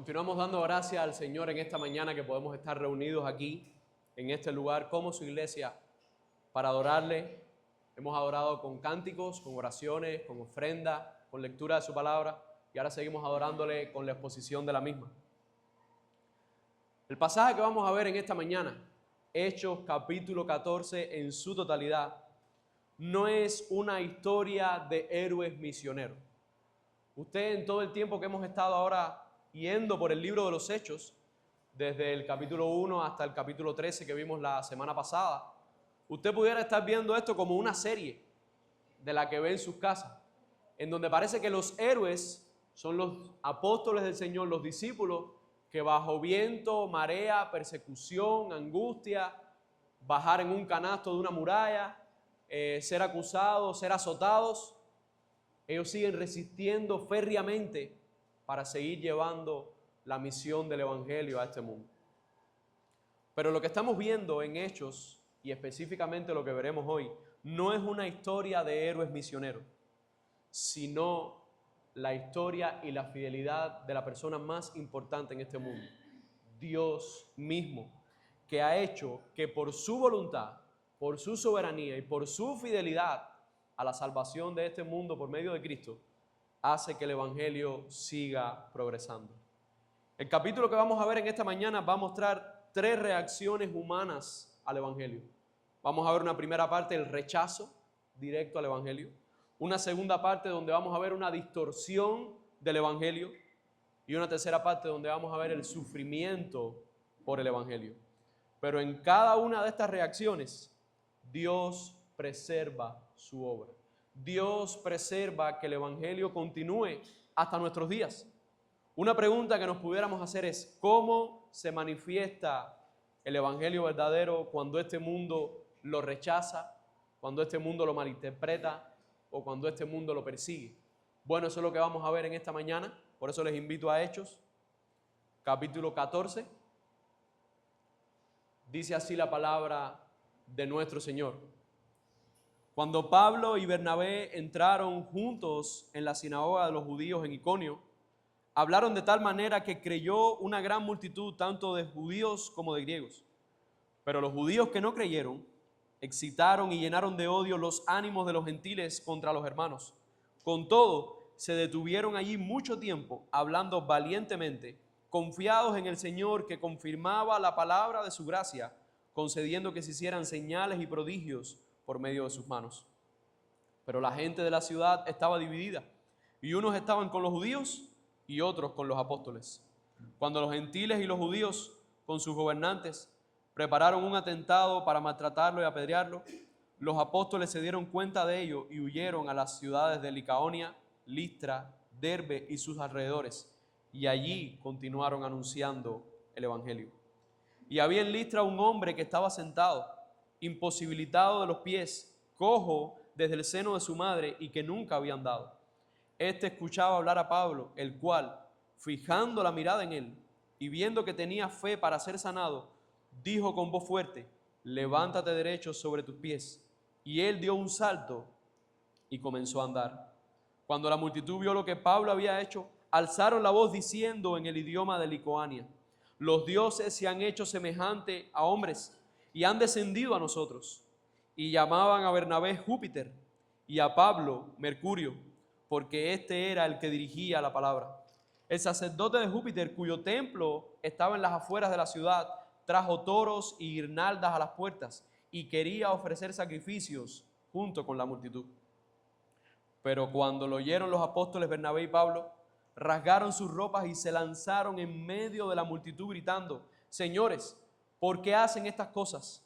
Continuamos dando gracias al Señor en esta mañana que podemos estar reunidos aquí, en este lugar, como su iglesia, para adorarle. Hemos adorado con cánticos, con oraciones, con ofrenda, con lectura de su palabra, y ahora seguimos adorándole con la exposición de la misma. El pasaje que vamos a ver en esta mañana, Hechos capítulo 14 en su totalidad, no es una historia de héroes misioneros. Usted, en todo el tiempo que hemos estado ahora yendo por el libro de los Hechos, desde el capítulo 1 hasta el capítulo 13 que vimos la semana pasada, usted pudiera estar viendo esto como una serie de la que ve en sus casas, en donde parece que los héroes son los apóstoles del Señor, los discípulos, que bajo viento, marea, persecución, angustia, bajar en un canasto de una muralla, ser acusados, ser azotados, ellos siguen resistiendo férreamente para seguir llevando la misión del Evangelio a este mundo. Pero lo que estamos viendo en Hechos, y específicamente lo que veremos hoy, no es una historia de héroes misioneros, sino la historia y la fidelidad de la persona más importante en este mundo, Dios mismo, que ha hecho que por su voluntad, por su soberanía y por su fidelidad a la salvación de este mundo por medio de Cristo, hace que el Evangelio siga progresando. El capítulo que vamos a ver en esta mañana va a mostrar tres reacciones humanas al Evangelio. Vamos a ver una primera parte, el rechazo directo al Evangelio. Una segunda parte donde vamos a ver una distorsión del Evangelio. Y una tercera parte donde vamos a ver el sufrimiento por el Evangelio. Pero en cada una de estas reacciones, Dios preserva su obra. Dios preserva que el Evangelio continúe hasta nuestros días. Una pregunta que nos pudiéramos hacer es: ¿cómo se manifiesta el Evangelio verdadero cuando este mundo lo rechaza, cuando este mundo lo malinterpreta o cuando este mundo lo persigue? Bueno, eso es lo que vamos a ver en esta mañana. Por eso les invito a Hechos, capítulo 14. Dice así la palabra de nuestro Señor. Cuando Pablo y Bernabé entraron juntos en la sinagoga de los judíos en Iconio, hablaron de tal manera que creyó una gran multitud, tanto de judíos como de griegos. Pero los judíos que no creyeron excitaron y llenaron de odio los ánimos de los gentiles contra los hermanos. Con todo, se detuvieron allí mucho tiempo, hablando valientemente, confiados en el Señor, que confirmaba la palabra de su gracia, concediendo que se hicieran señales y prodigios por medio de sus manos. Pero la gente de la ciudad estaba dividida, y unos estaban con los judíos y otros con los apóstoles. Cuando los gentiles y los judíos, con sus gobernantes, prepararon un atentado para maltratarlo y apedrearlo, los apóstoles se dieron cuenta de ello y huyeron a las ciudades de Licaonia, Listra, Derbe y sus alrededores, y allí continuaron anunciando el Evangelio. Y había en Listra un hombre que estaba sentado, imposibilitado de los pies, cojo desde el seno de su madre y que nunca había andado. Este escuchaba hablar a Pablo, el cual, fijando la mirada en él y viendo que tenía fe para ser sanado, dijo con voz fuerte: levántate derecho sobre tus pies. Y él dio un salto y comenzó a andar. Cuando la multitud vio lo que Pablo había hecho, alzaron la voz diciendo en el idioma de Licaonia: los dioses se han hecho semejante a hombres y han descendido a nosotros. Y llamaban a Bernabé Júpiter y a Pablo Mercurio, porque este era el que dirigía la palabra. El sacerdote de Júpiter, cuyo templo estaba en las afueras de la ciudad, trajo toros y guirnaldas a las puertas y quería ofrecer sacrificios junto con la multitud. Pero cuando lo oyeron los apóstoles Bernabé y Pablo, rasgaron sus ropas y se lanzaron en medio de la multitud gritando: señores, ¿por qué hacen estas cosas?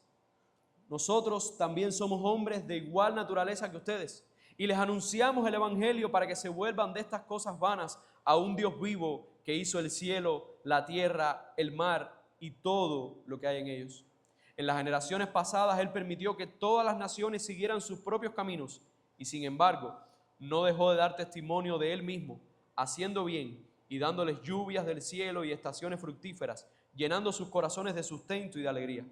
Nosotros también somos hombres de igual naturaleza que ustedes, y les anunciamos el Evangelio para que se vuelvan de estas cosas vanas a un Dios vivo que hizo el cielo, la tierra, el mar y todo lo que hay en ellos. En las generaciones pasadas Él permitió que todas las naciones siguieran sus propios caminos, y sin embargo no dejó de dar testimonio de Él mismo, haciendo bien y dándoles lluvias del cielo y estaciones fructíferas, llenando sus corazones de sustento y de alegría.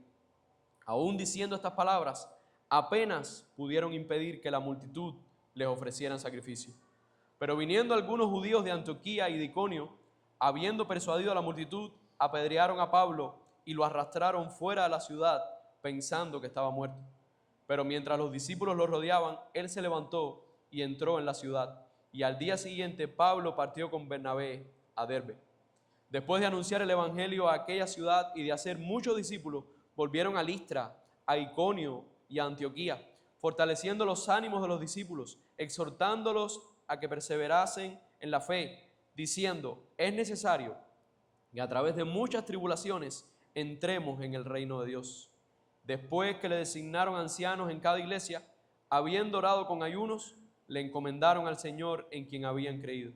Aún diciendo estas palabras, apenas pudieron impedir que la multitud les ofrecieran sacrificio. Pero viniendo algunos judíos de Antioquía y de Iconio, Habiendo persuadido a la multitud, apedrearon a Pablo y lo arrastraron fuera de la ciudad, pensando que estaba muerto. Pero mientras los discípulos lo rodeaban, él se levantó y entró en la ciudad. Y al día siguiente Pablo partió con Bernabé a Derbe. Después de anunciar el evangelio a aquella ciudad y de hacer muchos discípulos, volvieron a Listra, a Iconio y a Antioquía, fortaleciendo los ánimos de los discípulos, exhortándolos a que perseverasen en la fe, diciendo: es necesario que a través de muchas tribulaciones entremos en el reino de Dios. Después que le designaron ancianos en cada iglesia, habiendo orado con ayunos, le encomendaron al Señor en quien habían creído.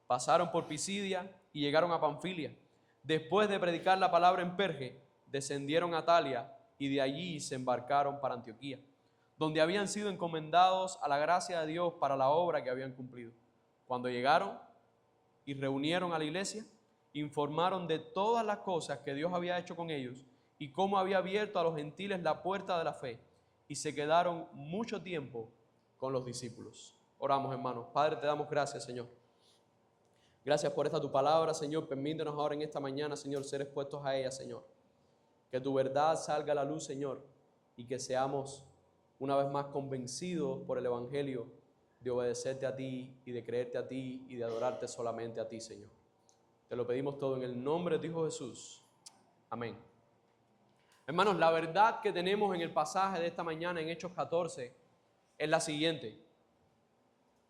Pasaron por Pisidia y llegaron a Panfilia. Después de predicar la palabra en Perge, descendieron a Atalia y de allí se embarcaron para Antioquía, donde habían sido encomendados a la gracia de Dios para la obra que habían cumplido. Cuando llegaron y reunieron a la iglesia, informaron de todas las cosas que Dios había hecho con ellos y cómo había abierto a los gentiles la puerta de la fe, y se quedaron mucho tiempo con los discípulos. Oramos, hermanos. Padre, te damos gracias, Señor. Gracias por esta tu palabra, Señor. Permítenos ahora en esta mañana, Señor, ser expuestos a ella, Señor. Que tu verdad salga a la luz, Señor, y que seamos una vez más convencidos por el evangelio de obedecerte a ti y de creerte a ti y de adorarte solamente a ti, Señor. Te lo pedimos todo en el nombre de tu Hijo Jesús. Amén. Hermanos, la verdad que tenemos en el pasaje de esta mañana en Hechos 14 es la siguiente: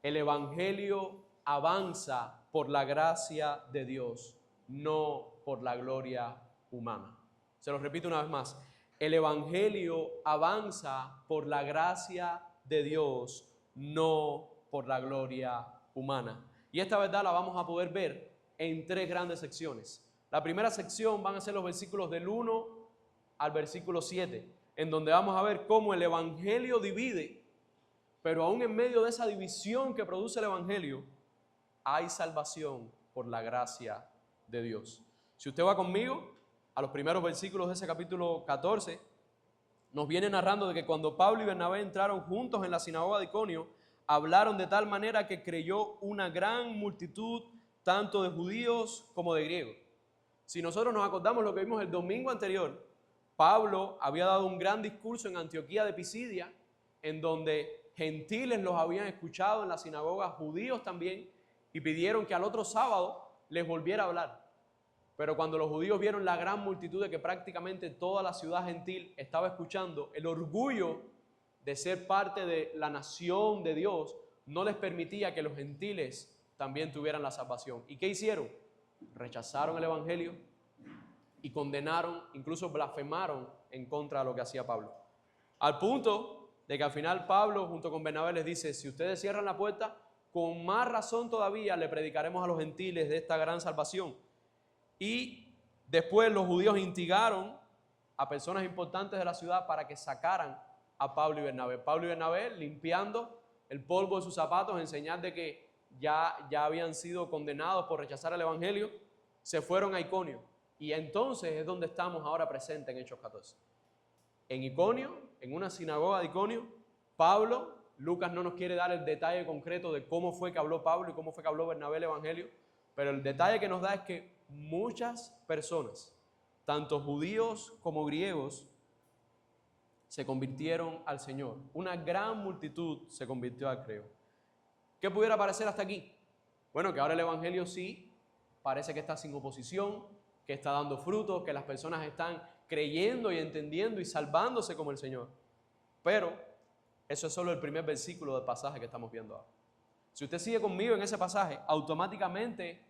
el evangelio avanza por la gracia de Dios, no por la gloria humana. Se lo repito una vez más: el evangelio avanza por la gracia de Dios, no por la gloria humana. Y esta verdad la vamos a poder ver en tres grandes secciones. La primera sección van a ser los versículos del 1 al versículo 7, en donde vamos a ver cómo el evangelio divide, pero aún en medio de esa división que produce el evangelio, hay salvación por la gracia de Dios. Si usted va conmigo a los primeros versículos de ese capítulo 14, nos viene narrando de que cuando Pablo y Bernabé entraron juntos en la sinagoga de Iconio, hablaron de tal manera que creyó una gran multitud, tanto de judíos como de griegos. Si nosotros nos acordamos lo que vimos el domingo anterior, Pablo había dado un gran discurso en Antioquía de Pisidia, en donde gentiles los habían escuchado en la sinagoga, judíos también, y pidieron que al otro sábado les volviera a hablar. Pero cuando los judíos vieron la gran multitud de que prácticamente toda la ciudad gentil estaba escuchando, el orgullo de ser parte de la nación de Dios no les permitía que los gentiles también tuvieran la salvación. ¿Y qué hicieron? Rechazaron el evangelio y condenaron, incluso blasfemaron en contra de lo que hacía Pablo. Al punto de que al final Pablo junto con Bernabé les dice: si ustedes cierran la puerta, con más razón todavía le predicaremos a los gentiles de esta gran salvación. Y después los judíos instigaron a personas importantes de la ciudad para que sacaran a Pablo y Bernabé. Pablo y Bernabé limpiando el polvo de sus zapatos en señal de que ya habían sido condenados por rechazar el evangelio, se fueron a Iconio. Y entonces es donde estamos ahora presentes en Hechos 14. En Iconio, en una sinagoga de Iconio, Pablo, Lucas no nos quiere dar el detalle concreto de cómo fue que habló Pablo y cómo fue que habló Bernabé el evangelio, pero el detalle que nos da es que muchas personas, tanto judíos como griegos, se convirtieron al Señor. Una gran multitud se convirtió al creo. ¿Qué pudiera parecer hasta aquí? Bueno, que ahora el evangelio sí parece que está sin oposición, que está dando frutos, que las personas están creyendo y entendiendo y salvándose como el Señor. Pero eso es solo el primer versículo del pasaje que estamos viendo ahora. Si usted sigue conmigo en ese pasaje, automáticamente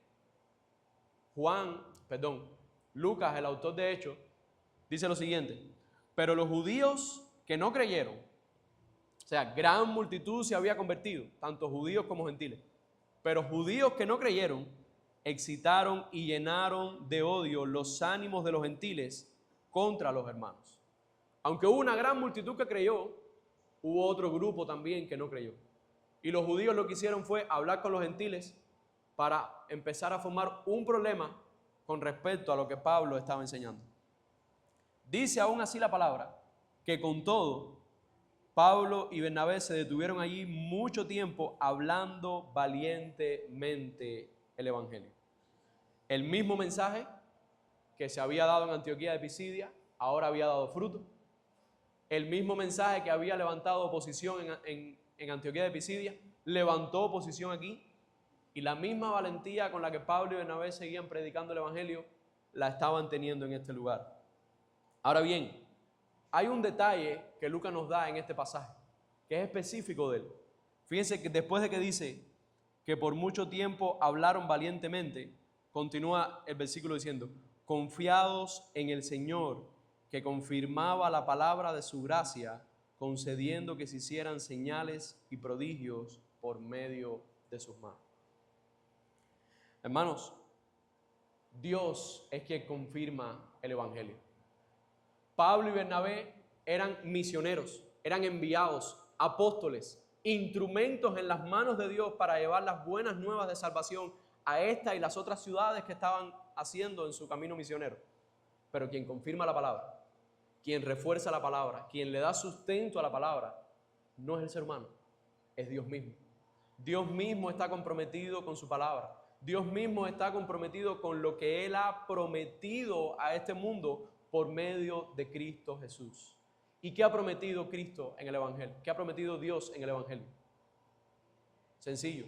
Lucas, el autor de Hechos, dice lo siguiente: pero los judíos que no creyeron, o sea, gran multitud se había convertido, tanto judíos como gentiles, pero judíos que no creyeron, excitaron y llenaron de odio los ánimos de los gentiles contra los hermanos. Aunque hubo una gran multitud que creyó, hubo otro grupo también que no creyó. Y los judíos lo que hicieron fue hablar con los gentiles para empezar a formar un problema con respecto a lo que Pablo estaba enseñando. Dice aún así la palabra que con todo, Pablo y Bernabé se detuvieron allí mucho tiempo hablando valientemente el evangelio. El mismo mensaje que se había dado en Antioquía de Pisidia, ahora había dado fruto. El mismo mensaje que había levantado oposición en Antioquía de Pisidia, levantó oposición aquí. Y la misma valentía con la que Pablo y Bernabé seguían predicando el Evangelio, la estaban teniendo en este lugar. Ahora bien, hay un detalle que Lucas nos da en este pasaje, que es específico de él. Fíjense que después de que dice que por mucho tiempo hablaron valientemente, continúa el versículo diciendo, confiados en el Señor, que confirmaba la palabra de su gracia, concediendo que se hicieran señales y prodigios por medio de sus manos. Hermanos, Dios es quien confirma el Evangelio. Pablo y Bernabé eran misioneros, eran enviados, apóstoles, instrumentos en las manos de Dios para llevar las buenas nuevas de salvación a esta y las otras ciudades que estaban haciendo en su camino misionero. Pero quien confirma la palabra, quien refuerza la palabra, quien le da sustento a la palabra, no es el ser humano, es Dios mismo. Dios mismo está comprometido con su palabra. Dios mismo está comprometido con lo que Él ha prometido a este mundo por medio de Cristo Jesús. ¿Y qué ha prometido Cristo en el Evangelio? ¿Qué ha prometido Dios en el Evangelio? Sencillo.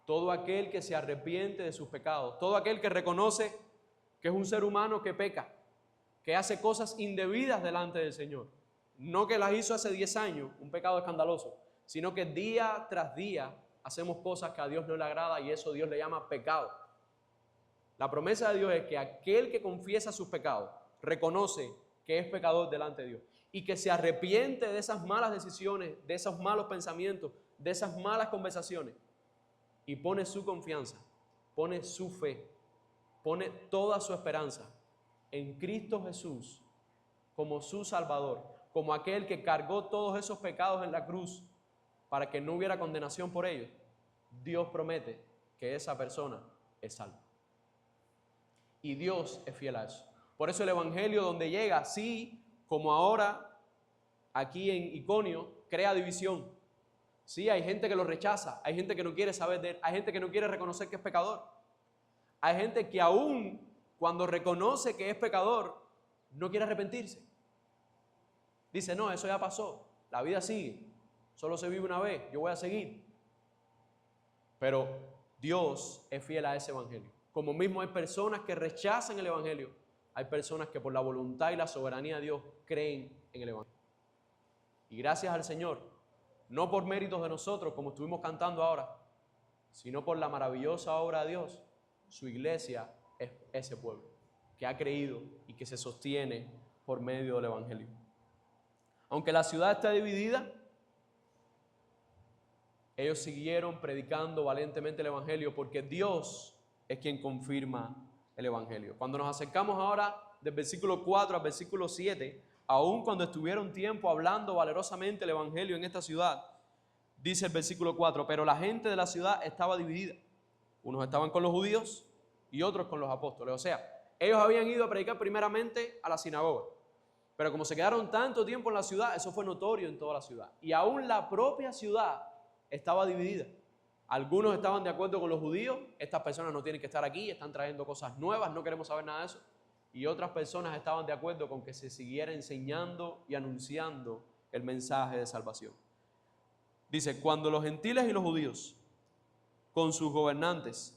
Todo aquel que se arrepiente de sus pecados, todo aquel que reconoce que es un ser humano que peca, que hace cosas indebidas delante del Señor, no que las hizo hace 10 años, un pecado escandaloso, sino que día tras día hacemos cosas que a Dios no le agrada y eso Dios le llama pecado. La promesa de Dios es que aquel que confiesa sus pecados, reconoce que es pecador delante de Dios y que se arrepiente de esas malas decisiones, de esos malos pensamientos, de esas malas conversaciones y pone su confianza, pone su fe, pone toda su esperanza en Cristo Jesús como su Salvador, como aquel que cargó todos esos pecados en la cruz para que no hubiera condenación por ellos. Dios promete que esa persona es salva. Y Dios es fiel a eso. Por eso el Evangelio donde llega, sí, como ahora aquí en Iconio, crea división. Sí, hay gente que lo rechaza, hay gente que no quiere saber de él, hay gente que no quiere reconocer que es pecador. Hay gente que aún cuando reconoce que es pecador, no quiere arrepentirse. Dice, no, eso ya pasó, la vida sigue, solo se vive una vez, yo voy a seguir. Pero Dios es fiel a ese Evangelio. Como mismo hay personas que rechazan el Evangelio, hay personas que por la voluntad y la soberanía de Dios creen en el Evangelio. Y gracias al Señor, no por méritos de nosotros, como estuvimos cantando ahora, sino por la maravillosa obra de Dios, su iglesia es ese pueblo que ha creído y que se sostiene por medio del Evangelio. Aunque la ciudad está dividida, ellos siguieron predicando valientemente el Evangelio porque Dios es quien confirma el Evangelio. Cuando nos acercamos ahora del versículo 4 al versículo 7, aun cuando estuvieron tiempo hablando valerosamente el Evangelio en esta ciudad, dice el versículo 4, pero la gente de la ciudad estaba dividida. Unos estaban con los judíos y otros con los apóstoles. O sea, ellos habían ido a predicar primeramente a la sinagoga. Pero como se quedaron tanto tiempo en la ciudad, eso fue notorio en toda la ciudad. Y aún la propia ciudad estaba dividida. Algunos estaban de acuerdo con los judíos, estas personas no tienen que estar aquí, están trayendo cosas nuevas, no queremos saber nada de eso. Y otras personas estaban de acuerdo con que se siguiera enseñando y anunciando el mensaje de salvación. Dice, cuando los gentiles y los judíos, con sus gobernantes,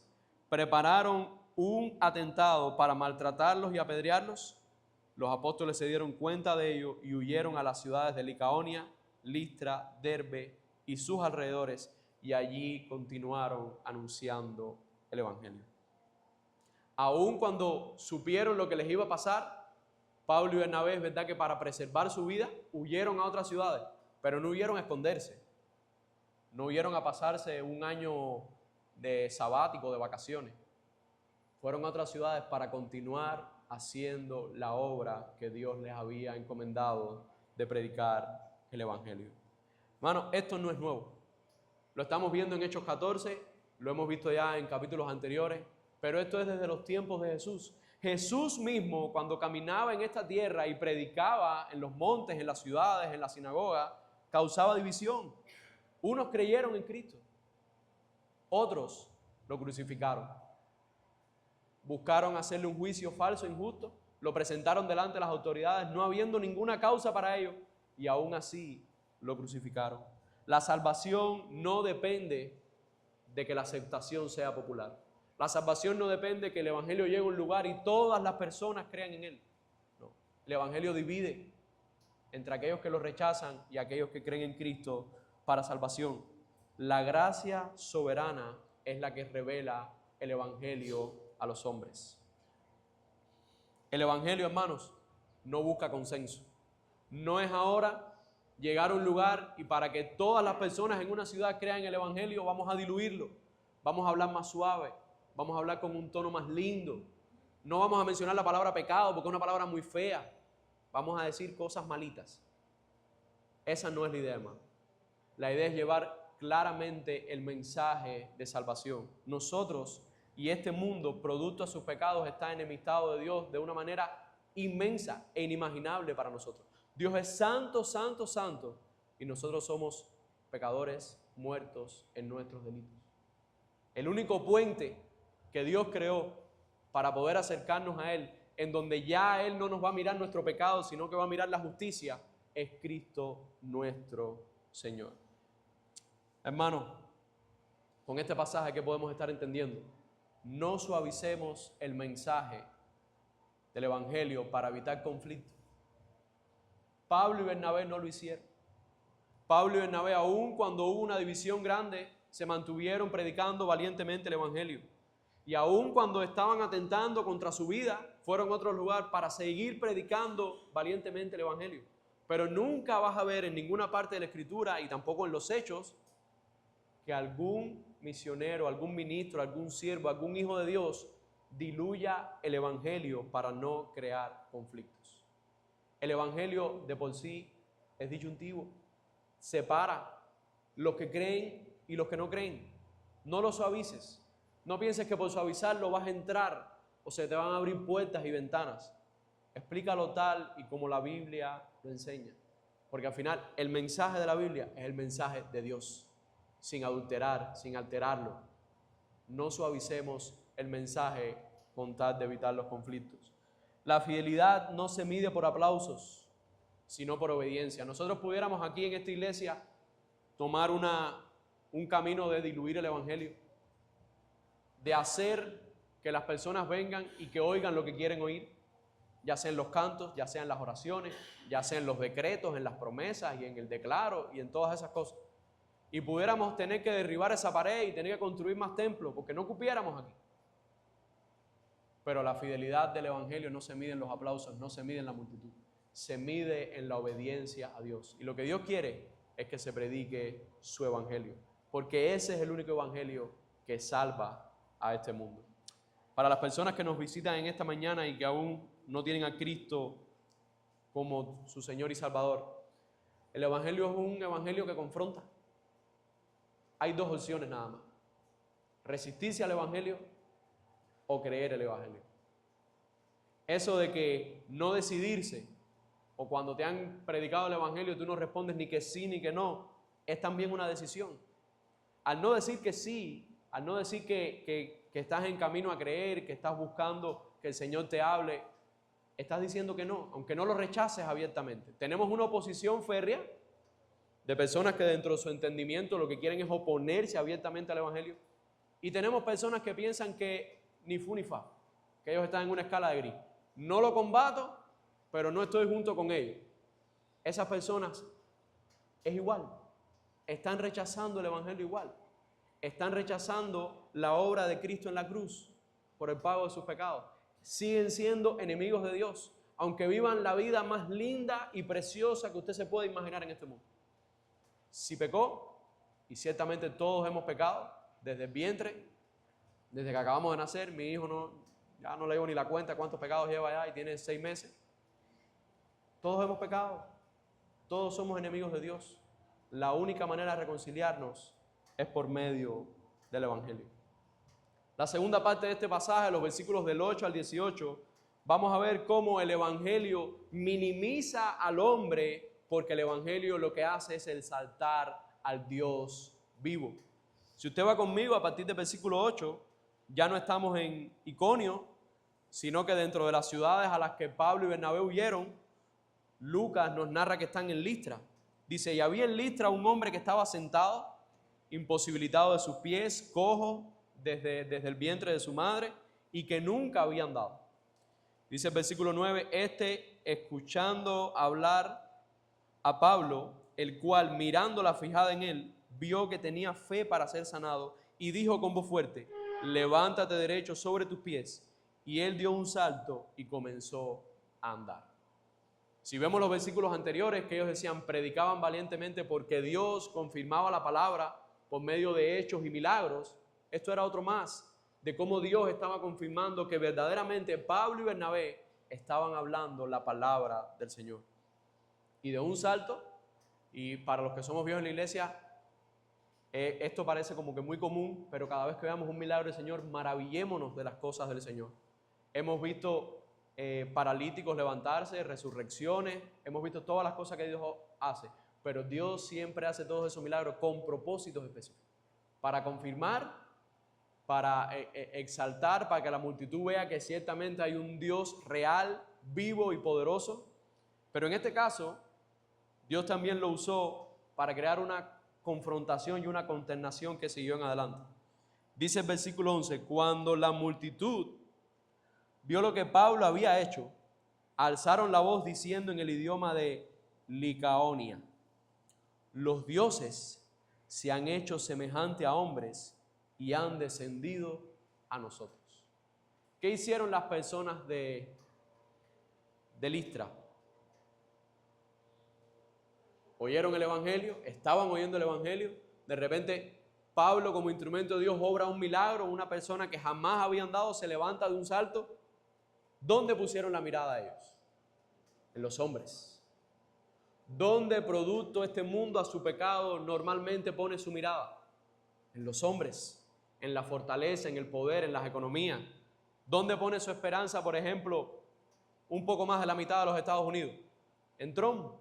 prepararon un atentado para maltratarlos y apedrearlos, los apóstoles se dieron cuenta de ello y huyeron a las ciudades de Licaonia, Listra, Derbe y sus alrededores, y allí continuaron anunciando el Evangelio. Aun cuando supieron lo que les iba a pasar, Pablo y Bernabé, es verdad que para preservar su vida, huyeron a otras ciudades, pero no huyeron a esconderse, no huyeron a pasarse un año de sabático, de vacaciones. Fueron a otras ciudades para continuar haciendo la obra que Dios les había encomendado de predicar el Evangelio. Hermano, esto no es nuevo. Lo estamos viendo en Hechos 14, lo hemos visto ya en capítulos anteriores, pero esto es desde los tiempos de Jesús. Jesús mismo, cuando caminaba en esta tierra y predicaba en los montes, en las ciudades, en la sinagoga, causaba división. Unos creyeron en Cristo, otros lo crucificaron. buscaron hacerle un juicio falso, injusto, lo presentaron delante de las autoridades, no habiendo ninguna causa para ello, y aún así lo crucificaron. La salvación no depende de que la aceptación sea popular. La salvación no depende de que el evangelio llegue a un lugar y todas las personas crean en él. No. El evangelio divide entre aquellos que lo rechazan y aquellos que creen en Cristo para salvación. La gracia soberana es la que revela el evangelio a los hombres. El evangelio, hermanos, no busca consenso. No es ahora llegar a un lugar y para que todas las personas en una ciudad crean el evangelio, vamos a diluirlo, vamos a hablar más suave, vamos a hablar con un tono más lindo. No vamos a mencionar la palabra pecado porque es una palabra muy fea. Vamos a decir cosas malitas. Esa no es la idea, hermano. La idea es llevar claramente el mensaje de salvación. Nosotros y este mundo, producto de sus pecados, está enemistado de Dios de una manera inmensa e inimaginable para nosotros. Dios es santo, santo, santo, y nosotros somos pecadores muertos en nuestros delitos. El único puente que Dios creó para poder acercarnos a Él, en donde ya Él no nos va a mirar nuestro pecado, sino que va a mirar la justicia, es Cristo nuestro Señor. Hermano, con este pasaje, ¿qué podemos estar entendiendo? No suavicemos el mensaje del evangelio para evitar conflicto. Pablo y Bernabé no lo hicieron. Pablo y Bernabé, aun cuando hubo una división grande, se mantuvieron predicando valientemente el evangelio. Y aun cuando estaban atentando contra su vida, fueron a otro lugar para seguir predicando valientemente el evangelio. Pero nunca vas a ver en ninguna parte de la Escritura y tampoco en los Hechos que algún misionero, algún ministro, algún siervo, algún hijo de Dios diluya el evangelio para no crear conflictos. El evangelio de por sí es disyuntivo, separa los que creen y los que no creen. No lo suavices. No pienses que por suavizarlo vas a entrar o se te van a abrir puertas y ventanas. Explícalo tal y como la Biblia lo enseña. Porque al final el mensaje de la Biblia es el mensaje de Dios, sin adulterar, sin alterarlo. No suavicemos el mensaje con tal de evitar los conflictos. La fidelidad no se mide por aplausos, sino por obediencia. Nosotros pudiéramos aquí en esta iglesia tomar un camino de diluir el evangelio, de hacer que las personas vengan y que oigan lo que quieren oír, ya sea en los cantos, ya sea en las oraciones, ya sea en los decretos, en las promesas y en el declaro y en todas esas cosas. Y pudiéramos tener que derribar esa pared y tener que construir más templos porque no cupiéramos aquí. Pero la fidelidad del evangelio no se mide en los aplausos, no se mide en la multitud, se mide en la obediencia a Dios. Y lo que Dios quiere es que se predique su evangelio, porque ese es el único evangelio que salva a este mundo. Para las personas que nos visitan en esta mañana y que aún no tienen a Cristo como su Señor y Salvador, el evangelio es un evangelio que confronta. Hay dos opciones nada más: resistirse al evangelio o creer el evangelio. Eso de que no decidirse, o cuando te han predicado el evangelio tú no respondes ni que sí ni que no, es también una decisión. Al no decir que sí, al no decir que estás en camino a creer, que estás buscando que el Señor te hable, estás diciendo que no, aunque no lo rechaces abiertamente. Tenemos una oposición férrea de personas que dentro de su entendimiento lo que quieren es oponerse abiertamente al evangelio. Y tenemos personas que piensan que ni fu ni fa, que ellos están en una escala de gris. No lo combato, pero no estoy junto con ellos. Esas personas es igual, están rechazando el evangelio igual. Están rechazando la obra de Cristo en la cruz por el pago de sus pecados. Siguen siendo enemigos de Dios, aunque vivan la vida más linda y preciosa que usted se pueda imaginar en este mundo. Si pecó, y ciertamente todos hemos pecado, desde el vientre, desde que acabamos de nacer, mi hijo ya no le llevo ni la cuenta cuántos pecados lleva ya y tiene 6 meses. Todos hemos pecado, todos somos enemigos de Dios. La única manera de reconciliarnos es por medio del evangelio. La segunda parte de este pasaje, los versículos del 8 al 18, vamos a ver cómo el evangelio minimiza al hombre, porque el evangelio lo que hace es exaltar al Dios vivo. Si usted va conmigo a partir del versículo 8, ya no estamos en Iconio, sino que dentro de las ciudades a las que Pablo y Bernabé huyeron, Lucas nos narra que están en Listra. Dice, y había en Listra un hombre que estaba sentado, imposibilitado de sus pies, cojo desde el vientre de su madre, y que nunca había andado. Dice el versículo 9, escuchando hablar a Pablo, el cual mirando la fijada en él, vio que tenía fe para ser sanado, y dijo con voz fuerte, levántate derecho sobre tus pies. Y él dio un salto y comenzó a andar. Si vemos los versículos anteriores, que ellos decían, predicaban valientemente porque Dios confirmaba la palabra por medio de hechos y milagros, esto era otro más de cómo Dios estaba confirmando que verdaderamente Pablo y Bernabé estaban hablando la palabra del Señor. Y de un salto, y para los que somos viejos en la iglesia, esto parece como que muy común, pero cada vez que veamos un milagro del Señor, maravillémonos de las cosas del Señor. Hemos visto paralíticos levantarse, resurrecciones, hemos visto todas las cosas que Dios hace, pero Dios siempre hace todos esos milagros con propósitos específicos, para confirmar, para exaltar, para que la multitud vea que ciertamente hay un Dios real, vivo y poderoso, pero en este caso, Dios también lo usó para crear una confrontación y una consternación que siguió en adelante. Dice el versículo 11, cuando la multitud vio lo que Pablo había hecho, alzaron la voz diciendo en el idioma de Licaonia, los dioses se han hecho semejante a hombres y han descendido a nosotros. ¿Qué hicieron las personas de Listra? Oyeron el evangelio, estaban oyendo el evangelio, de repente Pablo como instrumento de Dios obra un milagro, una persona que jamás había andado se levanta de un salto. ¿Dónde pusieron la mirada ellos? En los hombres. ¿Dónde producto este mundo a su pecado normalmente pone su mirada? En los hombres, en la fortaleza, en el poder, en las economías. ¿Dónde pone su esperanza, por ejemplo, un poco más de la mitad de los Estados Unidos? En Trump.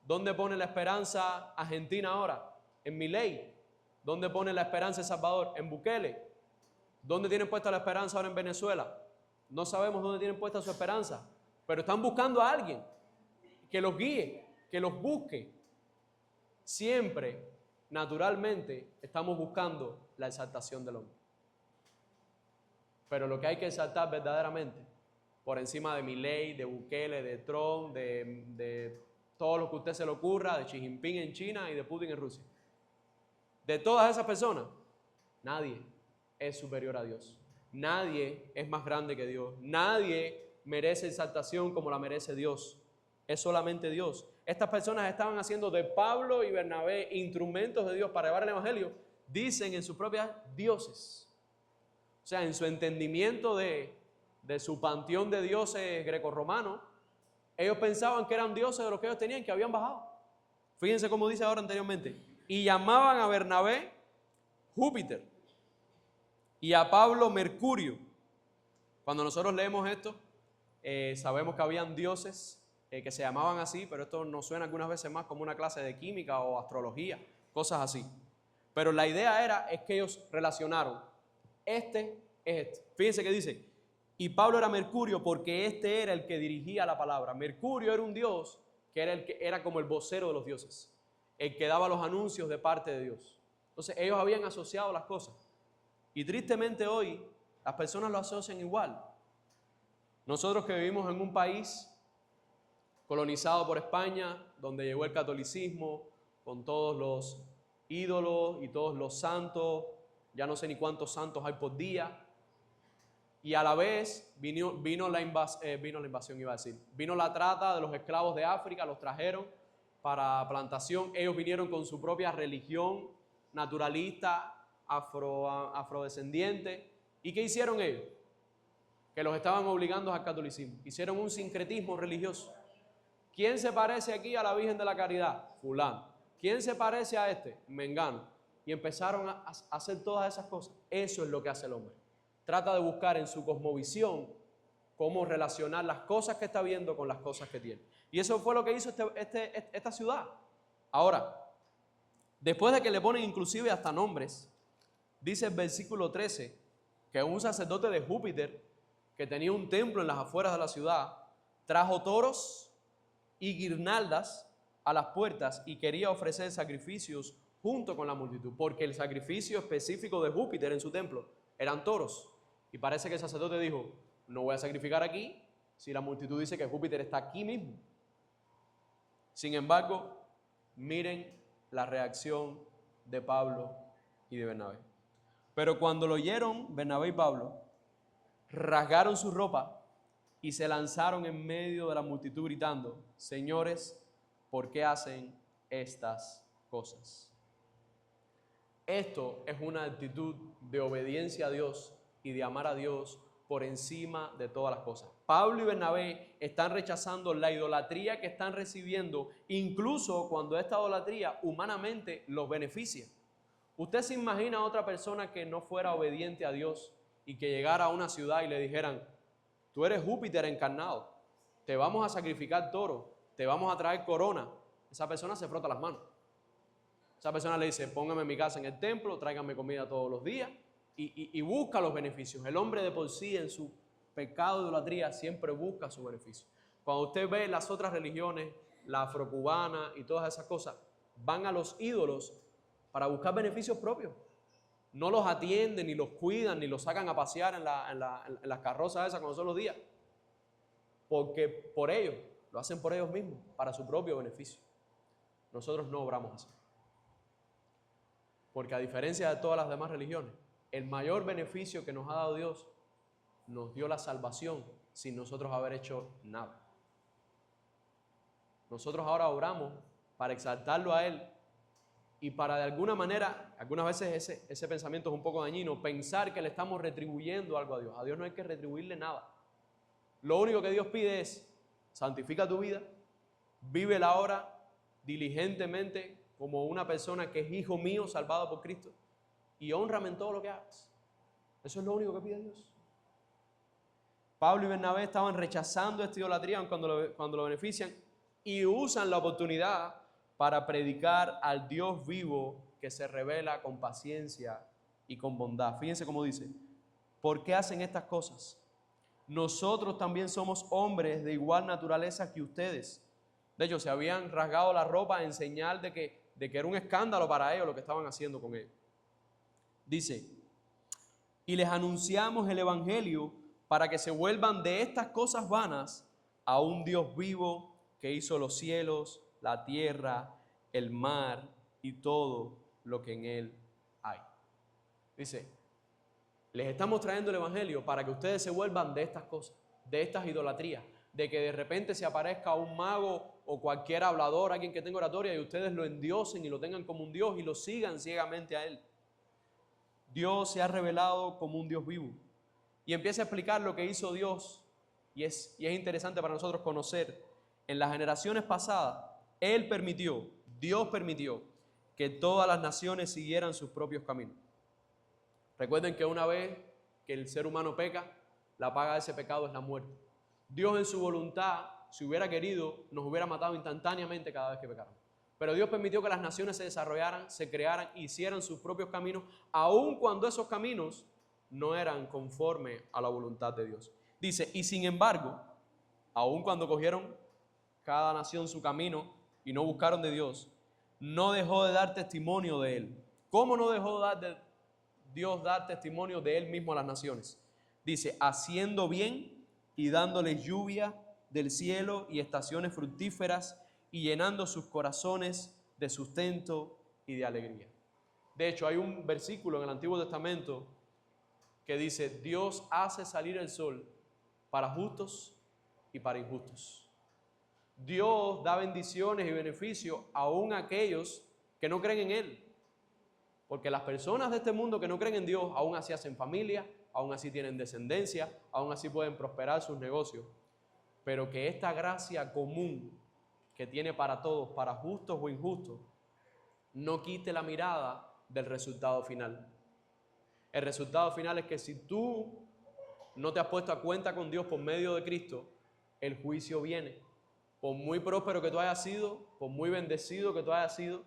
¿Dónde pone la esperanza Argentina ahora? En Milei. ¿Dónde pone la esperanza El Salvador? En Bukele. ¿Dónde tienen puesta la esperanza ahora en Venezuela? No sabemos dónde tienen puesta su esperanza, pero están buscando a alguien que los guíe, que los busque. Siempre, naturalmente, estamos buscando la exaltación del hombre. Pero lo que hay que exaltar verdaderamente, por encima de Milei, de Bukele, de Trump, de todo lo que a usted se le ocurra, de Xi Jinping en China y de Putin en Rusia, de todas esas personas, nadie es superior a Dios. Nadie es más grande que Dios. Nadie merece exaltación como la merece Dios. Es solamente Dios. Estas personas estaban haciendo de Pablo y Bernabé instrumentos de Dios para llevar el evangelio, dicen en sus propias dioses. O sea, en su entendimiento de su panteón de dioses grecorromanos, ellos pensaban que eran dioses de los que ellos tenían, que habían bajado. Fíjense cómo dice ahora anteriormente. Y llamaban a Bernabé Júpiter y a Pablo Mercurio. Cuando nosotros leemos esto, sabemos que habían dioses que se llamaban así, pero esto nos suena algunas veces más como una clase de química o astrología, cosas así. Pero la idea es que ellos relacionaron, este es este. Fíjense que dice, y Pablo era Mercurio porque este era el que dirigía la palabra. Mercurio era un dios que era como el vocero de los dioses, el que daba los anuncios de parte de Dios. Entonces ellos habían asociado las cosas. Y tristemente hoy las personas lo asocian igual. Nosotros que vivimos en un país colonizado por España, donde llegó el catolicismo, con todos los ídolos y todos los santos, ya no sé ni cuántos santos hay por día, y a la vez vino la invasión, iba a decir, vino la trata de los esclavos de África, los trajeron para plantación, ellos vinieron con su propia religión naturalista, afrodescendiente. ¿Y qué hicieron ellos? Que los estaban obligando al catolicismo. Hicieron un sincretismo religioso. ¿Quién se parece aquí a la Virgen de la Caridad? Fulano. ¿Quién se parece a este? Mengano. Y empezaron a hacer todas esas cosas. Eso es lo que hace el hombre. Trata de buscar en su cosmovisión cómo relacionar las cosas que está viendo con las cosas que tiene. Y eso fue lo que hizo esta ciudad. Ahora, después de que le ponen inclusive hasta nombres, dice el versículo 13 que un sacerdote de Júpiter que tenía un templo en las afueras de la ciudad, trajo toros y guirnaldas a las puertas y quería ofrecer sacrificios junto con la multitud, porque el sacrificio específico de Júpiter en su templo eran toros. Y parece que el sacerdote dijo, no voy a sacrificar aquí si la multitud dice que Júpiter está aquí mismo. Sin embargo, miren la reacción de Pablo y de Bernabé. Pero cuando lo oyeron, Bernabé y Pablo rasgaron su ropa y se lanzaron en medio de la multitud gritando, señores, ¿por qué hacen estas cosas? Esto es una actitud de obediencia a Dios y de amar a Dios por encima de todas las cosas. Pablo y Bernabé están rechazando la idolatría que están recibiendo, incluso cuando esta idolatría humanamente los beneficia. ¿Usted se imagina a otra persona que no fuera obediente a Dios y que llegara a una ciudad y le dijeran, tú eres Júpiter encarnado, te vamos a sacrificar toro, te vamos a traer corona? Esa persona se frota las manos. Esa persona le dice, póngame en mi casa en el templo, tráigame comida todos los días y busca los beneficios. El hombre de por sí en su pecado de idolatría siempre busca su beneficio. Cuando usted ve las otras religiones, la afrocubana y todas esas cosas, van a los ídolos para buscar beneficios propios. No los atienden, ni los cuidan, ni los sacan a pasear en las carrozas esas cuando son los días. Porque por ellos, lo hacen por ellos mismos, para su propio beneficio. Nosotros no obramos así. Porque a diferencia de todas las demás religiones, el mayor beneficio que nos ha dado Dios nos dio la salvación sin nosotros haber hecho nada. Nosotros ahora obramos para exaltarlo a Él y para de alguna manera, algunas veces ese pensamiento es un poco dañino, pensar que le estamos retribuyendo algo a Dios. A Dios no hay que retribuirle nada. Lo único que Dios pide es, santifica tu vida, vive la hora diligentemente como una persona que es hijo mío, salvado por Cristo, y hónrame en todo lo que hagas. Eso es lo único que pide Dios. Pablo y Bernabé estaban rechazando esta idolatría cuando lo benefician y usan la oportunidad para predicar al Dios vivo que se revela con paciencia y con bondad. Fíjense cómo dice, ¿por qué hacen estas cosas? Nosotros también somos hombres de igual naturaleza que ustedes. De hecho, se habían rasgado la ropa en señal de que era un escándalo para ellos lo que estaban haciendo con ellos. Dice, y les anunciamos el evangelio para que se vuelvan de estas cosas vanas a un Dios vivo que hizo los cielos, la tierra, el mar y todo lo que en él hay. Dice, les estamos trayendo el evangelio para que ustedes se vuelvan de estas cosas, de estas idolatrías, de que de repente se aparezca un mago o cualquier hablador, alguien que tenga oratoria, y ustedes lo endiosen y lo tengan como un Dios y lo sigan ciegamente a Él. Dios se ha revelado como un Dios vivo. Y empieza a explicar lo que hizo Dios, y es interesante para nosotros conocer. En las generaciones pasadas, Dios permitió que todas las naciones siguieran sus propios caminos. Recuerden que una vez que el ser humano peca, la paga de ese pecado es la muerte. Dios en su voluntad, si hubiera querido, nos hubiera matado instantáneamente cada vez que pecaron. Pero Dios permitió que las naciones se desarrollaran, se crearan, hicieran sus propios caminos, aun cuando esos caminos no eran conforme a la voluntad de Dios. Dice, y sin embargo, aun cuando cogieron cada nación su camino y no buscaron de Dios, no dejó de dar testimonio de Él. ¿Cómo no dejó de Dios dar testimonio de Él mismo a las naciones? Dice, haciendo bien y dándoles lluvia del cielo y estaciones fructíferas y llenando sus corazones de sustento y de alegría. De hecho, hay un versículo en el Antiguo Testamento que dice, Dios hace salir el sol para justos y para injustos. Dios da bendiciones y beneficios aún a aquellos que no creen en Él. Porque las personas de este mundo que no creen en Dios, aún así hacen familia, aún así tienen descendencia, aún así pueden prosperar sus negocios. Pero que esta gracia común que tiene para todos, para justos o injustos, no quite la mirada del resultado final. El resultado final es que si tú no te has puesto a cuenta con Dios por medio de Cristo, el juicio viene. Por muy próspero que tú hayas sido, por muy bendecido que tú hayas sido,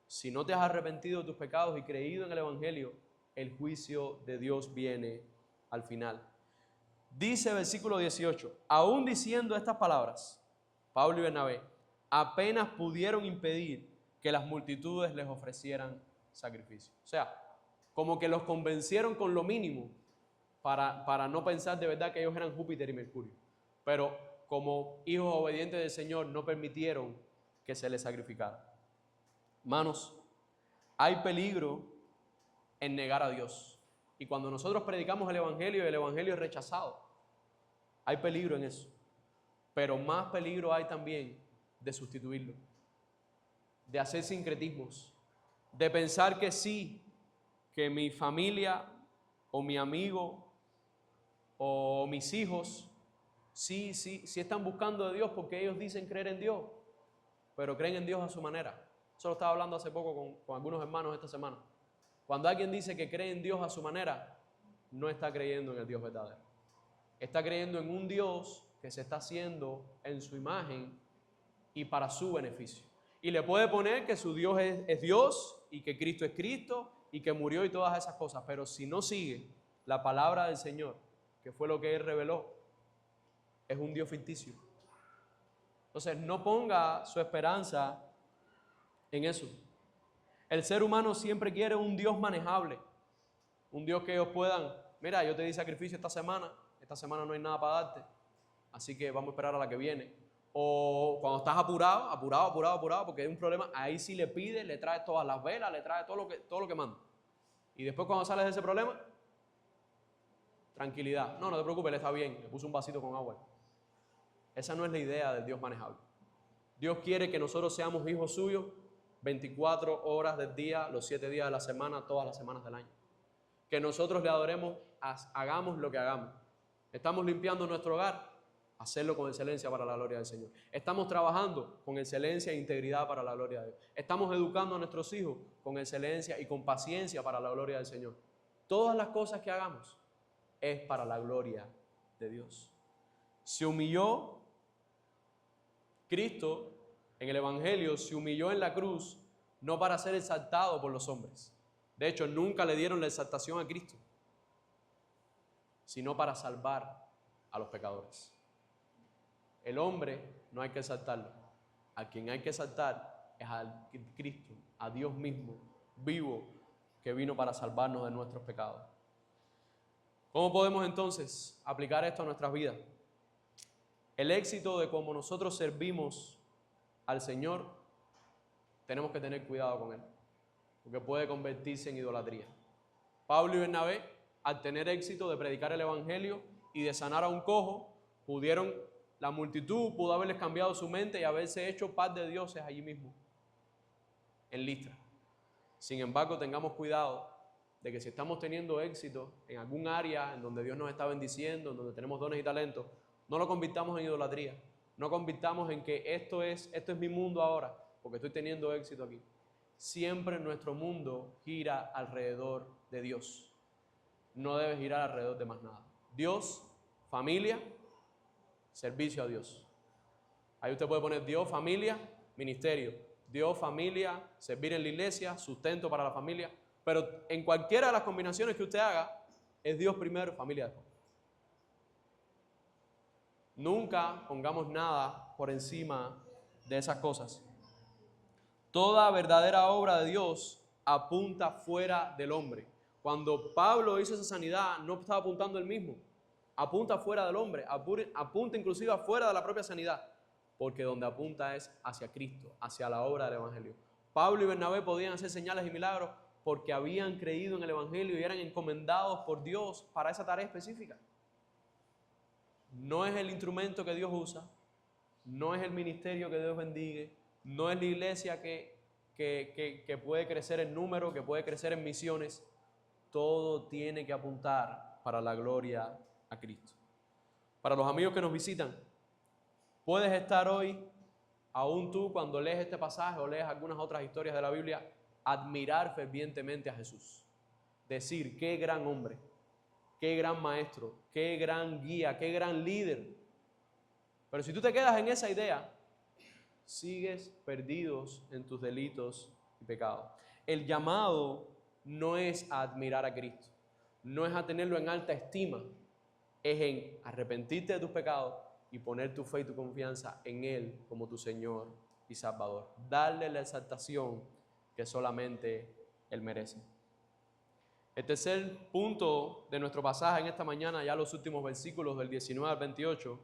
si no te has arrepentido de tus pecados y creído en el Evangelio, el juicio de Dios viene al final. Dice versículo 18, aún diciendo estas palabras, Pablo y Bernabé apenas pudieron impedir que las multitudes les ofrecieran sacrificio. O sea, como que los convencieron con lo mínimo para no pensar de verdad que ellos eran Júpiter y Mercurio. Pero como hijos obedientes del Señor no permitieron que se les sacrificara. Hermanos, hay peligro en negar a Dios. Y cuando nosotros predicamos el Evangelio y el Evangelio es rechazado, hay peligro en eso. Pero más peligro hay también de sustituirlo, de hacer sincretismos, de pensar que sí, que mi familia o mi amigo o mis hijos sí están buscando de Dios porque ellos dicen creer en Dios, pero creen en Dios a su manera. Eso lo estaba hablando hace poco con algunos hermanos esta semana. Cuando alguien dice que cree en Dios a su manera, no está creyendo en el Dios verdadero. Está creyendo en un Dios que se está haciendo en su imagen y para su beneficio. Y le puede poner que su Dios es Dios y que Cristo es Cristo y que murió y todas esas cosas. Pero si no sigue la palabra del Señor, que fue lo que Él reveló, es un Dios ficticio. Entonces no ponga su esperanza en eso. El ser humano siempre quiere un Dios manejable, un Dios que ellos puedan, mira, yo te di sacrificio esta semana no hay nada para darte, así que vamos a esperar a la que viene. O cuando estás apurado, porque hay un problema, ahí sí le pide, le trae todas las velas, le trae todo lo que manda. Y después cuando sales de ese problema, tranquilidad. No te preocupes, él está bien, le puso un vasito con agua. Esa no es la idea del Dios manejable. Dios quiere que nosotros seamos hijos suyos 24 horas del día, los 7 días de la semana, todas las semanas del año. Que nosotros le adoremos, hagamos lo que hagamos. Estamos limpiando nuestro hogar, hacerlo con excelencia para la gloria del Señor. Estamos trabajando con excelencia e integridad para la gloria de Dios. Estamos educando a nuestros hijos con excelencia y con paciencia para la gloria del Señor. Todas las cosas que hagamos es para la gloria de Dios. Se humilló Cristo en el Evangelio, se humilló en la cruz no para ser exaltado por los hombres. De hecho, nunca le dieron la exaltación a Cristo, sino para salvar a los pecadores. El hombre no hay que exaltarlo. A quien hay que exaltar es a Cristo, a Dios mismo, vivo, que vino para salvarnos de nuestros pecados. ¿Cómo podemos entonces aplicar esto a nuestras vidas? El éxito de cómo nosotros servimos al Señor, tenemos que tener cuidado con él, porque puede convertirse en idolatría. Pablo y Bernabé, al tener éxito de predicar el Evangelio y de sanar a un cojo, la multitud pudo haberles cambiado su mente y haberse hecho paz de dioses allí mismo, en Listra. Sin embargo, tengamos cuidado de que si estamos teniendo éxito en algún área en donde Dios nos está bendiciendo, en donde tenemos dones y talentos, no lo convirtamos en idolatría. No convirtamos en que esto es mi mundo ahora, porque estoy teniendo éxito aquí. Siempre nuestro mundo gira alrededor de Dios. No debe girar alrededor de más nada. Dios, familia, servicio a Dios. Ahí usted puede poner Dios, familia, ministerio. Dios, familia, servir en la iglesia, sustento para la familia. Pero en cualquiera de las combinaciones que usted haga, es Dios primero, familia después. Nunca pongamos nada por encima de esas cosas. Toda verdadera obra de Dios apunta fuera del hombre. Cuando Pablo hizo esa sanidad, no estaba apuntando él mismo. Apunta fuera del hombre, apunta inclusive afuera de la propia sanidad, porque donde apunta es hacia Cristo, hacia la obra del Evangelio. Pablo y Bernabé podían hacer señales y milagros porque habían creído en el Evangelio y eran encomendados por Dios para esa tarea específica. No es el instrumento que Dios usa, no es el ministerio que Dios bendiga, no es la iglesia que puede crecer en número, que puede crecer en misiones. Todo tiene que apuntar para la gloria a Cristo. Para los amigos que nos visitan, puedes estar hoy, aún tú cuando lees este pasaje o lees algunas otras historias de la Biblia, admirar fervientemente a Jesús. Decir, qué gran hombre, qué gran maestro, qué gran guía, qué gran líder. Pero si tú te quedas en esa idea, sigues perdidos en tus delitos y pecados. El llamado no es a admirar a Cristo, no es a tenerlo en alta estima, es en arrepentirte de tus pecados y poner tu fe y tu confianza en Él como tu Señor y Salvador. Darle la exaltación que solamente Él merece. El tercer punto de nuestro pasaje en esta mañana, ya los últimos versículos del 19 al 28,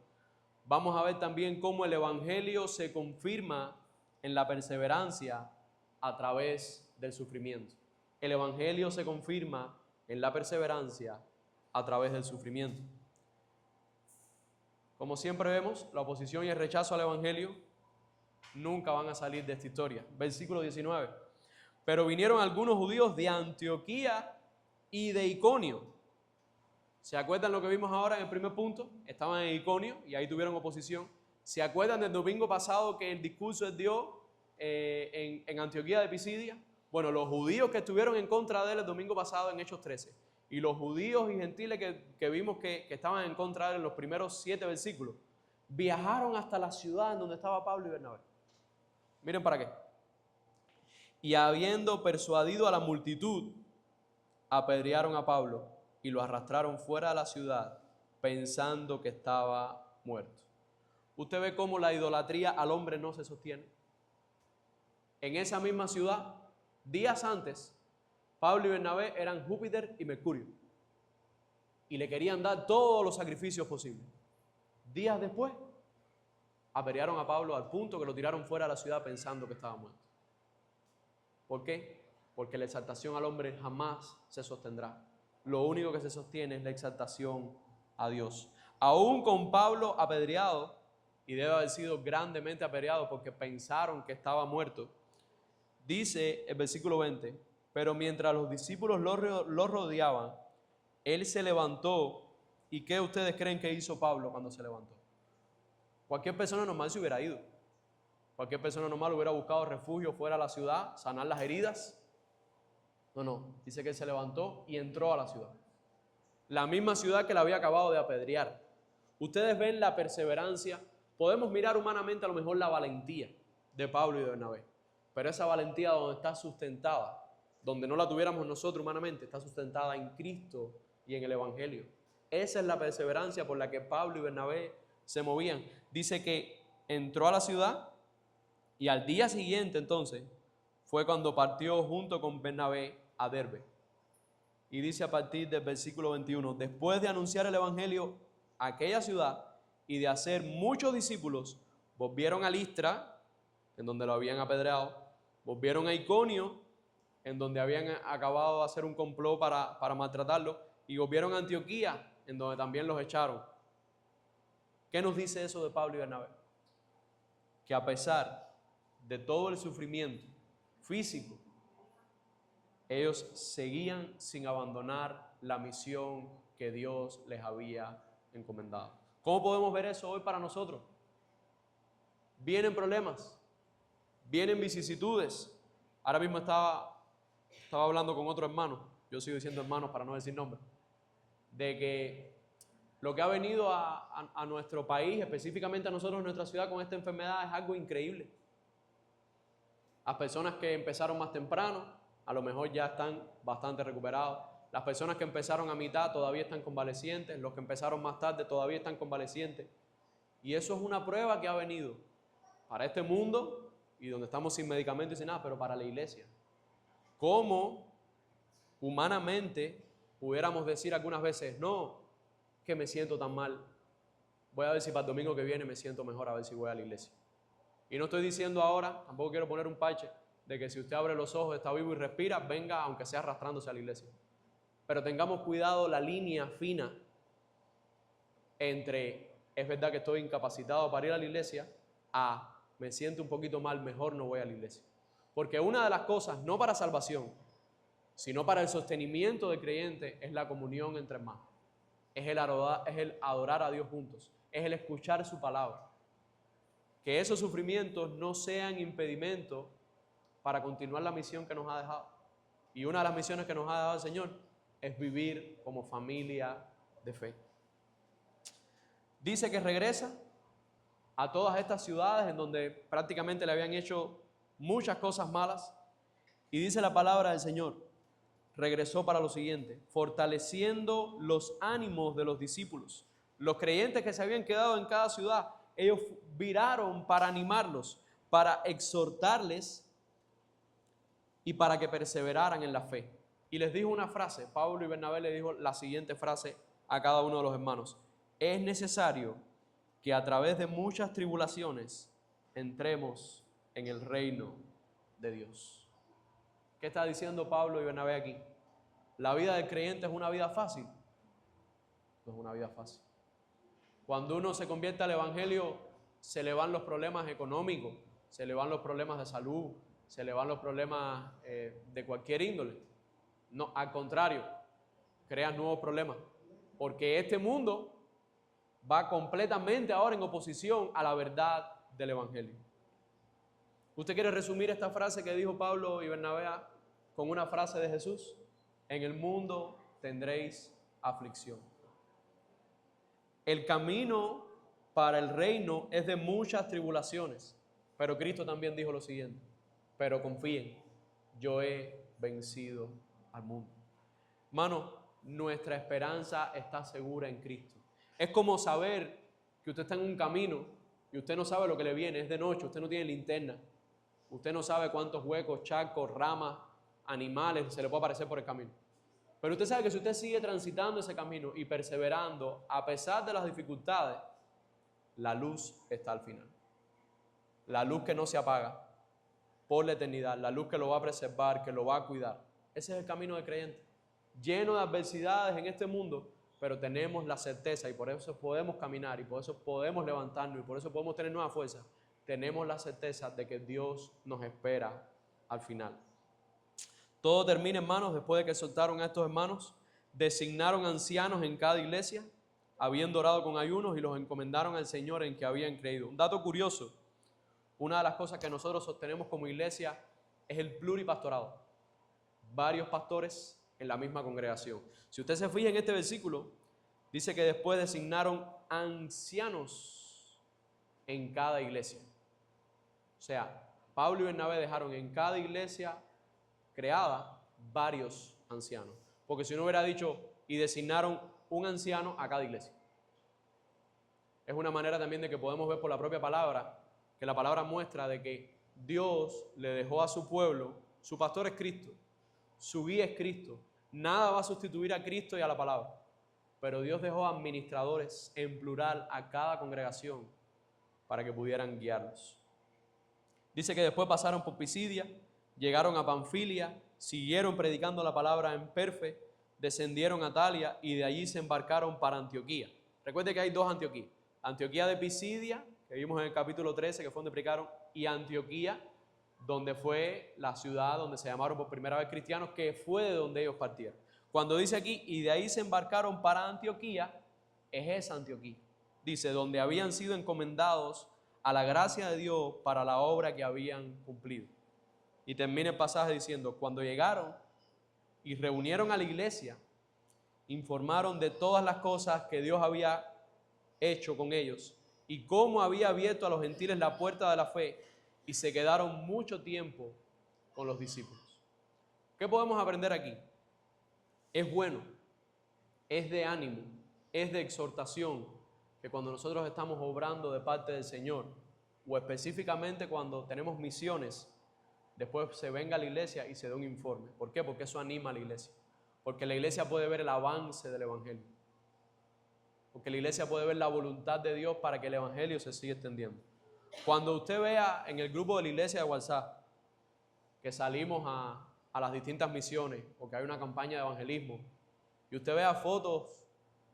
vamos a ver también cómo el Evangelio se confirma en la perseverancia a través del sufrimiento. El Evangelio se confirma en la perseverancia a través del sufrimiento. Como siempre vemos, la oposición y el rechazo al Evangelio nunca van a salir de esta historia. Versículo 19. Pero vinieron algunos judíos de Antioquía y de Iconio. ¿Se acuerdan lo que vimos ahora en el primer punto? Estaban en Iconio y ahí tuvieron oposición. ¿Se acuerdan del domingo pasado que el discurso él dio en Antioquía de Pisidia? Bueno, los judíos que estuvieron en contra de él el domingo pasado en Hechos 13 y los judíos y gentiles que vimos que estaban en contra de él en los primeros 7 versículos, viajaron hasta la ciudad en donde estaba Pablo y Bernabé. Miren para qué. Y habiendo persuadido a la multitud, apedrearon a Pablo y lo arrastraron fuera de la ciudad pensando que estaba muerto. Usted ve cómo la idolatría al hombre no se sostiene. En esa misma ciudad, días antes, Pablo y Bernabé eran Júpiter y Mercurio y le querían dar todos los sacrificios posibles. Días después, apedrearon a Pablo al punto que lo tiraron fuera de la ciudad pensando que estaba muerto. ¿Por qué? Porque la exaltación al hombre jamás se sostendrá. Lo único que se sostiene es la exaltación a Dios. Aún con Pablo apedreado, y debe haber sido grandemente apedreado porque pensaron que estaba muerto, dice el versículo 20, pero mientras los discípulos lo rodeaban, él se levantó. ¿Y qué ustedes creen que hizo Pablo cuando se levantó? Cualquier persona normal se hubiera ido. Cualquier persona normal hubiera buscado refugio fuera de la ciudad, sanar las heridas. No, dice que él se levantó y entró a la ciudad. La misma ciudad que le había acabado de apedrear. Ustedes ven la perseverancia. Podemos mirar humanamente a lo mejor la valentía de Pablo y de Bernabé, pero esa valentía donde está sustentada, donde no la tuviéramos nosotros humanamente, está sustentada en Cristo y en el Evangelio. Esa es la perseverancia por la que Pablo y Bernabé se movían. Dice que entró a la ciudad y al día siguiente entonces fue cuando partió junto con Bernabé a Derbe. Y dice a partir del versículo 21, después de anunciar el Evangelio a aquella ciudad y de hacer muchos discípulos, volvieron a Listra, en donde lo habían apedreado, volvieron a Iconio, en donde habían acabado de hacer un complot para maltratarlo, y volvieron a Antioquía, en donde también los echaron. ¿Qué nos dice eso de Pablo y Bernabé? Que a pesar de todo el sufrimiento físico, ellos seguían sin abandonar la misión que Dios les había encomendado. ¿Cómo podemos ver eso hoy para nosotros? Vienen problemas, vienen vicisitudes. Ahora mismo estaba hablando con otro hermano, yo sigo diciendo hermanos para no decir nombre, de que lo que ha venido a nuestro país, específicamente a nosotros en nuestra ciudad con esta enfermedad, es algo increíble. Las personas que empezaron más temprano, a lo mejor ya están bastante recuperados. Las personas que empezaron a mitad todavía están convalecientes. Los que empezaron más tarde todavía están convalecientes. Y eso es una prueba que ha venido para este mundo y donde estamos sin medicamentos y sin nada, pero para la iglesia. ¿Cómo humanamente pudiéramos decir algunas veces, no, que me siento tan mal? Voy a ver si para el domingo que viene me siento mejor, a ver si voy a la iglesia. Y no estoy diciendo ahora, tampoco quiero poner un parche, de que si usted abre los ojos, está vivo y respira, venga aunque sea arrastrándose a la iglesia. Pero tengamos cuidado la línea fina entre, es verdad que estoy incapacitado para ir a la iglesia, a me siento un poquito mal, mejor no voy a la iglesia. Porque una de las cosas, no para salvación, sino para el sostenimiento del creyente, es la comunión entre hermanos. Es el adorar a Dios juntos, es el escuchar su palabra. Que esos sufrimientos no sean impedimento para continuar la misión que nos ha dejado. Y una de las misiones que nos ha dejado el Señor es vivir como familia de fe. Dice que regresa a todas estas ciudades en donde prácticamente le habían hecho muchas cosas malas. Y dice la palabra del Señor regresó para lo siguiente, fortaleciendo los ánimos de los discípulos. Los creyentes que se habían quedado en cada ciudad, ellos viraron para animarlos, para exhortarles y para que perseveraran en la fe. Y les dijo una frase, Pablo y Bernabé le dijo la siguiente frase a cada uno de los hermanos: es necesario que a través de muchas tribulaciones entremos en el reino de Dios. ¿Qué está diciendo Pablo y Bernabé aquí? ¿La vida del creyente es una vida fácil? No es una vida fácil. Cuando uno se convierte al evangelio, se le van los problemas económicos, se le van los problemas de salud, se le van los problemas de cualquier índole. No, al contrario, crean nuevos problemas, porque este mundo va completamente ahora en oposición a la verdad del evangelio. ¿Usted quiere resumir esta frase que dijo Pablo y Bernabé con una frase de Jesús? En el mundo tendréis aflicción. El camino para el reino es de muchas tribulaciones, pero Cristo también dijo lo siguiente: pero confíen, yo he vencido al mundo. Hermano, nuestra esperanza está segura en Cristo. Es como saber que usted está en un camino y usted no sabe lo que le viene, es de noche, usted no tiene linterna, usted no sabe cuántos huecos, charcos, ramas, animales se le puede aparecer por el camino. Pero usted sabe que si usted sigue transitando ese camino y perseverando, a pesar de las dificultades, la luz está al final. La luz que no se apaga por la eternidad, la luz que lo va a preservar, que lo va a cuidar. Ese es el camino del creyente, lleno de adversidades en este mundo, pero tenemos la certeza, y por eso podemos caminar, y por eso podemos levantarnos, y por eso podemos tener nueva fuerza. Tenemos la certeza de que Dios nos espera al final. Todo termina, hermanos, después de que soltaron a estos hermanos, designaron ancianos en cada iglesia, habiendo orado con ayunos, y los encomendaron al Señor en que habían creído. Un dato curioso: una de las cosas que nosotros sostenemos como iglesia es el pluripastorado. Varios pastores en la misma congregación. Si usted se fija en este versículo, dice que después designaron ancianos en cada iglesia. O sea, Pablo y Bernabé dejaron en cada iglesia creada varios ancianos. Porque si no hubiera dicho y designaron un anciano a cada iglesia. Es una manera también de que podemos ver por la propia palabra, que la palabra muestra de que Dios le dejó a su pueblo, su pastor es Cristo, su guía es Cristo. Nada va a sustituir a Cristo y a la palabra. Pero Dios dejó administradores en plural a cada congregación para que pudieran guiarlos. Dice que después pasaron por Pisidia, llegaron a Panfilia, siguieron predicando la palabra en Perfe, descendieron a Atalia y de allí se embarcaron para Antioquía. Recuerde que hay dos Antioquías: Antioquía de Pisidia, que vimos en el capítulo 13, que fue donde predicaron, y Antioquía, donde fue la ciudad donde se llamaron por primera vez cristianos, que fue de donde ellos partieron. Cuando dice aquí, y de ahí se embarcaron para Antioquía, es esa Antioquía. Dice, donde habían sido encomendados a la gracia de Dios para la obra que habían cumplido. Y termina el pasaje diciendo, cuando llegaron y reunieron a la iglesia, informaron de todas las cosas que Dios había hecho con ellos y cómo había abierto a los gentiles la puerta de la fe, y se quedaron mucho tiempo con los discípulos. ¿Qué podemos aprender aquí? Es bueno, es de ánimo, es de exhortación que cuando nosotros estamos obrando de parte del Señor, o específicamente cuando tenemos misiones, después se venga a la iglesia y se dé un informe. ¿Por qué? Porque eso anima a la iglesia. Porque la iglesia puede ver el avance del evangelio. Porque la iglesia puede ver la voluntad de Dios para que el evangelio se siga extendiendo. Cuando usted vea en el grupo de la iglesia de WhatsApp que salimos a las distintas misiones o que hay una campaña de evangelismo y usted vea fotos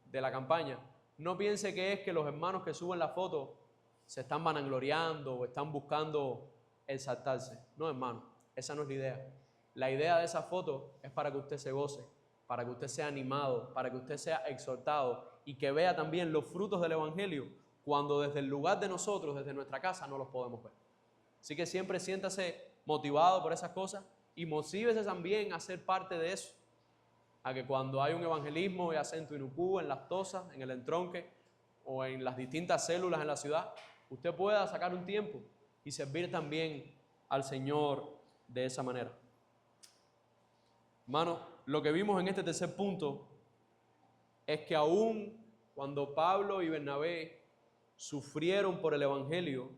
de la campaña, no piense que es que los hermanos que suben la foto se están vanagloriando o están buscando exaltarse. No, hermano, esa no es la idea. La idea de esa foto es para que usted se goce, para que usted sea animado, para que usted sea exhortado y que vea también los frutos del evangelio cuando desde el lugar de nosotros, desde nuestra casa, no los podemos ver. Así que siempre siéntase motivado por esas cosas y motívese también a ser parte de eso. A que cuando hay un evangelismo, ya sea en Tuinucú, en Las Tosas, en el Entronque o en las distintas células en la ciudad, usted pueda sacar un tiempo y servir también al Señor de esa manera. Hermano, lo que vimos en este tercer punto es que aún cuando Pablo y Bernabé sufrieron por el Evangelio,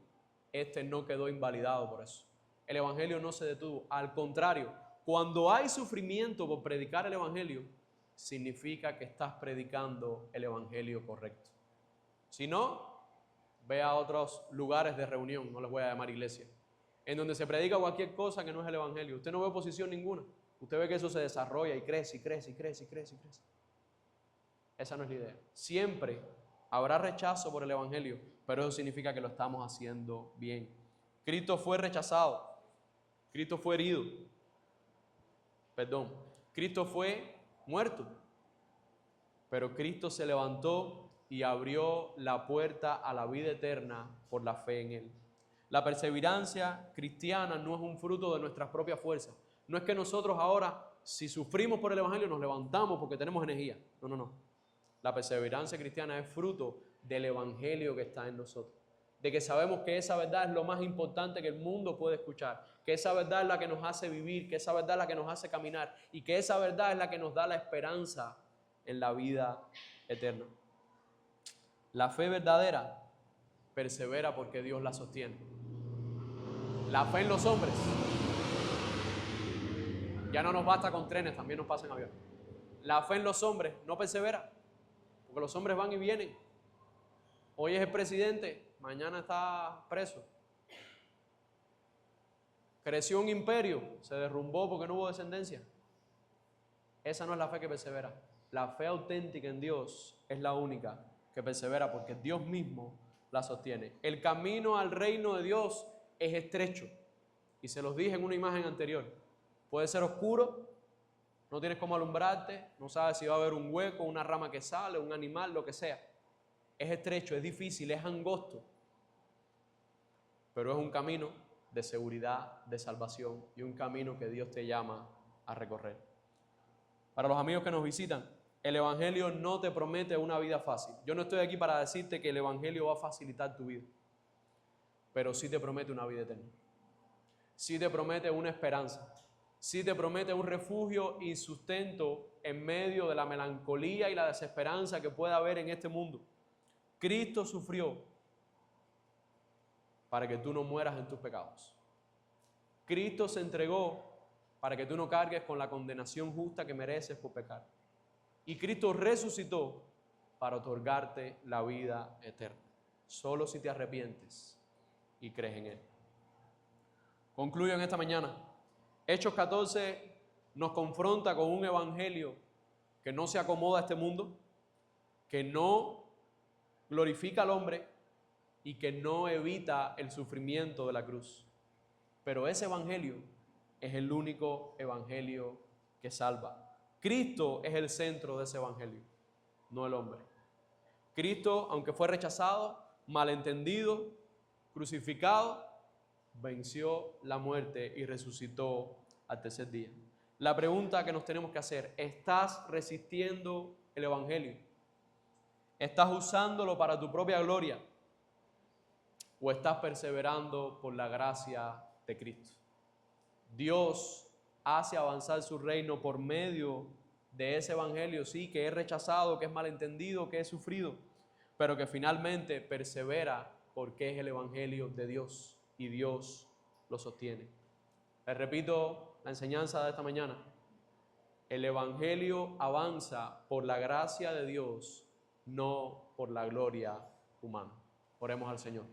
este no quedó invalidado por eso. El Evangelio no se detuvo. Al contrario, cuando hay sufrimiento por predicar el Evangelio, significa que estás predicando el Evangelio correcto. Si no, ve a otros lugares de reunión, no les voy a llamar iglesia, en donde se predica cualquier cosa que no es el Evangelio. Usted no ve oposición ninguna. Usted ve que eso se desarrolla y crece, y crece, y crece, y crece, y crece. Esa no es la idea. Siempre habrá rechazo por el Evangelio, pero eso significa que lo estamos haciendo bien. Cristo fue rechazado. Cristo fue herido. Cristo fue muerto. Pero Cristo se levantó y abrió la puerta a la vida eterna por la fe en Él. La perseverancia cristiana no es un fruto de nuestras propias fuerzas. No es que nosotros ahora, si sufrimos por el Evangelio, nos levantamos porque tenemos energía. No. La perseverancia cristiana es fruto del Evangelio que está en nosotros. De que sabemos que esa verdad es lo más importante que el mundo puede escuchar. Que esa verdad es la que nos hace vivir, que esa verdad es la que nos hace caminar y que esa verdad es la que nos da la esperanza en la vida eterna. La fe verdadera persevera porque Dios la sostiene. La fe en los hombres ya no nos basta con trenes, también nos pasa en avión. La fe en los hombres no persevera, porque los hombres van y vienen. Hoy es el presidente, mañana está preso. Creció un imperio, se derrumbó porque no hubo descendencia. Esa no es la fe que persevera. La fe auténtica en Dios es la única que persevera porque Dios mismo la sostiene. El camino al reino de Dios es estrecho. Y se los dije en una imagen anterior. Puede ser oscuro, no tienes cómo alumbrarte, no sabes si va a haber un hueco, una rama que sale, un animal, lo que sea. Es estrecho, es difícil, es angosto. Pero es un camino de seguridad, de salvación y un camino que Dios te llama a recorrer. Para los amigos que nos visitan, el Evangelio no te promete una vida fácil. Yo no estoy aquí para decirte que el Evangelio va a facilitar tu vida, pero sí te promete una vida eterna. Sí te promete una esperanza. Sí te promete un refugio y sustento en medio de la melancolía y la desesperanza que pueda haber en este mundo. Cristo sufrió para que tú no mueras en tus pecados. Cristo se entregó para que tú no cargues con la condenación justa que mereces por pecar. Y Cristo resucitó para otorgarte la vida eterna. Solo si te arrepientes y crees en Él. Concluyo en esta mañana. Hechos 14 nos confronta con un evangelio que no se acomoda a este mundo, que no glorifica al hombre y que no evita el sufrimiento de la cruz. Pero ese evangelio es el único evangelio que salva. Cristo es el centro de ese evangelio, no el hombre. Cristo, aunque fue rechazado, malentendido, crucificado, venció la muerte y resucitó al tercer día. La pregunta que nos tenemos que hacer: ¿estás resistiendo el evangelio? ¿Estás usándolo para tu propia gloria? ¿O estás perseverando por la gracia de Cristo? Dios hace avanzar su reino por medio de ese evangelio, sí, que es rechazado, que es malentendido, que es sufrido, pero que finalmente persevera porque es el evangelio de Dios y Dios lo sostiene. Les repito la enseñanza de esta mañana: el evangelio avanza por la gracia de Dios, no por la gloria humana. Oremos al Señor.